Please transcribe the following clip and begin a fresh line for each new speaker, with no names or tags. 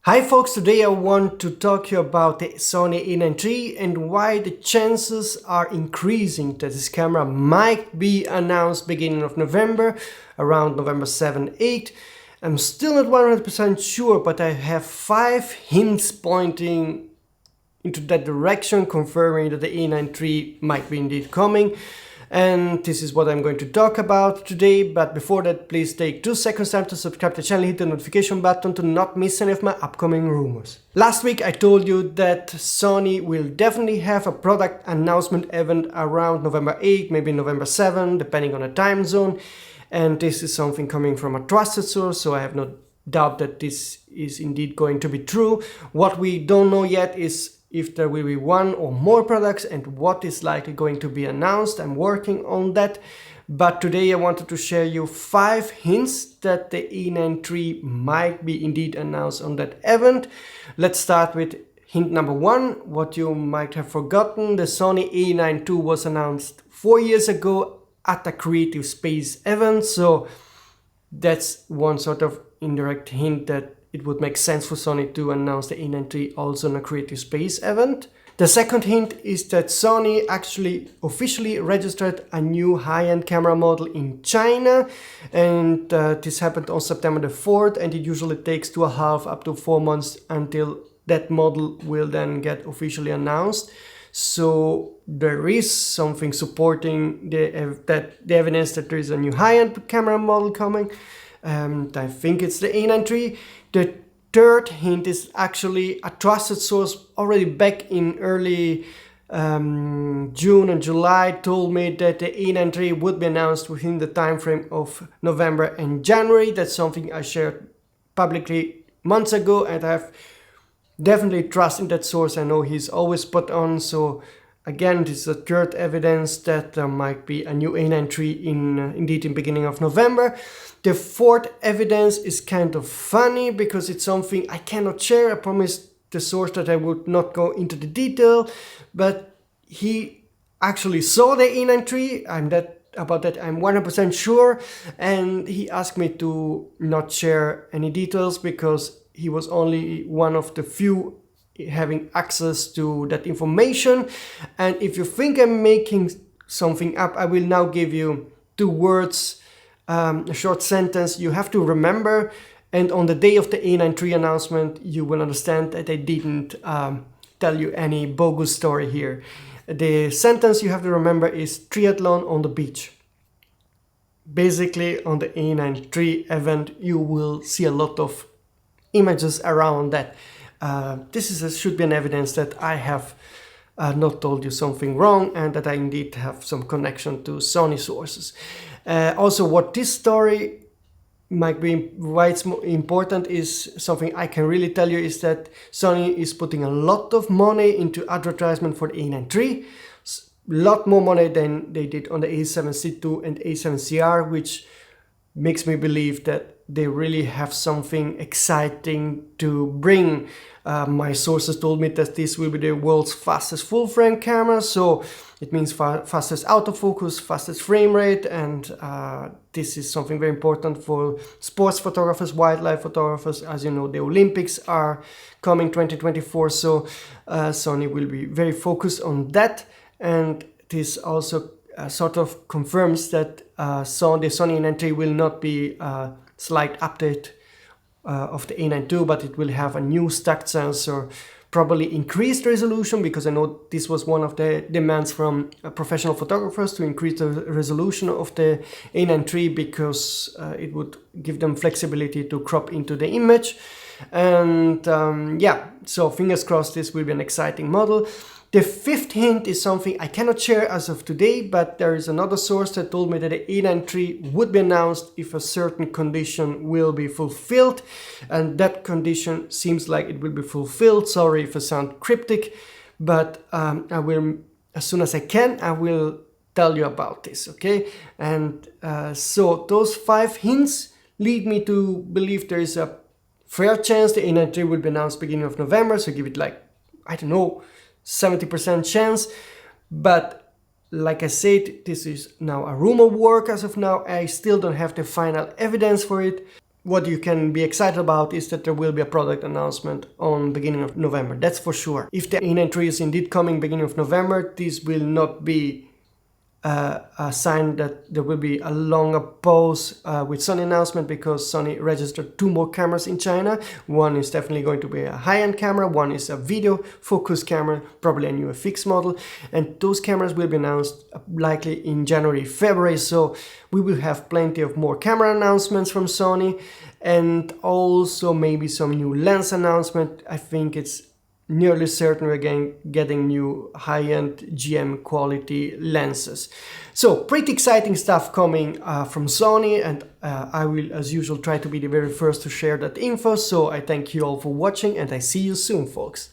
Hi folks, today I want to talk to you about the Sony A9III and why the chances are increasing that this camera might be announced beginning of November, around November 7-8. I'm still not 100% sure, but I have 5 hints pointing into that direction, confirming that the A9III might be indeed coming. And this is what I'm going to talk about today, but before that, please take 2 seconds time to subscribe to the channel, hit the notification button to not miss any of my upcoming rumors. Last week I told you that Sony will definitely have a product announcement event around November 8, maybe November 7, depending on the time zone. And this is something coming from a trusted source, so I have no doubt that this is indeed going to be true. What we don't know yet is if there will be one or more products and what is likely going to be announced. I'm working on that, but today I wanted to share you 5 hints that the A9III might be indeed announced on that event. Let's start with hint number 1, what you might have forgotten. The Sony A9II was announced 4 years ago at the Creative Space event, so that's one sort of indirect hint that it would make sense for Sony to announce the A9III also in a Creative Space event. The second hint is that Sony actually officially registered a new high-end camera model in China, and this happened on September the 4th, and it usually takes 2.5 up to 4 months until that model will then get officially announced. So there is something supporting the evidence that there is a new high-end camera model coming. I think it's the A9III. The third hint is actually a trusted source already back in early June and July told me that the A9III would be announced within the time frame of November and January. That's something I shared publicly months ago, and I have definitely trust in that source. I know he's always spot on, so again, this is the third evidence that there might be a new A9III indeed in beginning of November. The fourth evidence is kind of funny because it's something I cannot share. I promised the source that I would not go into the detail, but he actually saw the A9III. About that I'm 100% sure, and he asked me to not share any details because he was only one of the few having access to that information. And if you think I'm making something up, I will now give you 2 words, a short sentence you have to remember, and on the day of the A9III announcement you will understand that I didn't tell you any bogus story here. The sentence you have to remember is triathlon on the beach. Basically, on the A9III event you will see a lot of images around that. This should be an evidence that I have not told you something wrong and that I indeed have some connection to Sony sources. Also, what this story might be, why it's important, is something I can really tell you is that Sony is putting a lot of money into advertisement for the A9III. A lot more money than they did on the A7C II and A7CR, which makes me believe that they really have something exciting to bring. My sources told me that this will be the world's fastest full-frame camera, so it means fastest autofocus, fastest frame rate, and this is something very important for sports photographers, wildlife photographers. As you know, the Olympics are coming 2024, so Sony will be very focused on that, and this also sort of confirms that the Sony A9III will not be a slight update of the A9II, but it will have a new stacked sensor, probably increased resolution, because I know this was one of the demands from professional photographers to increase the resolution of the A9III because it would give them flexibility to crop into the image. And yeah, so fingers crossed this will be an exciting model. The fifth hint is something I cannot share as of today, but there is another source that told me that the A9III would be announced if a certain condition will be fulfilled, and that condition seems like it will be fulfilled. Sorry if I sound cryptic, but I will, as soon as I can, I will tell you about this, okay? And so those 5 hints lead me to believe there is a fair chance the A9III will be announced beginning of November, so give it like, I don't know, 70% chance. But like I said, this is now a rumor work as of now. I still don't have the final evidence for it. what you can be excited about is that there will be a product announcement on beginning of November. That's for sure. If the A9III is indeed coming beginning of November, this will not be a sign that there will be a longer pause with Sony announcement, because Sony registered 2 more cameras in China. One is definitely going to be a high-end camera, one is a video focus camera, probably a new FX model, and those cameras will be announced likely in January, February, so we will have plenty of more camera announcements from Sony, and also maybe some new lens announcement. I think it's nearly certain we're getting new high-end GM quality lenses. So pretty exciting stuff coming from Sony, and I will, as usual, try to be the very first to share that info. So I thank you all for watching, and I see you soon, folks.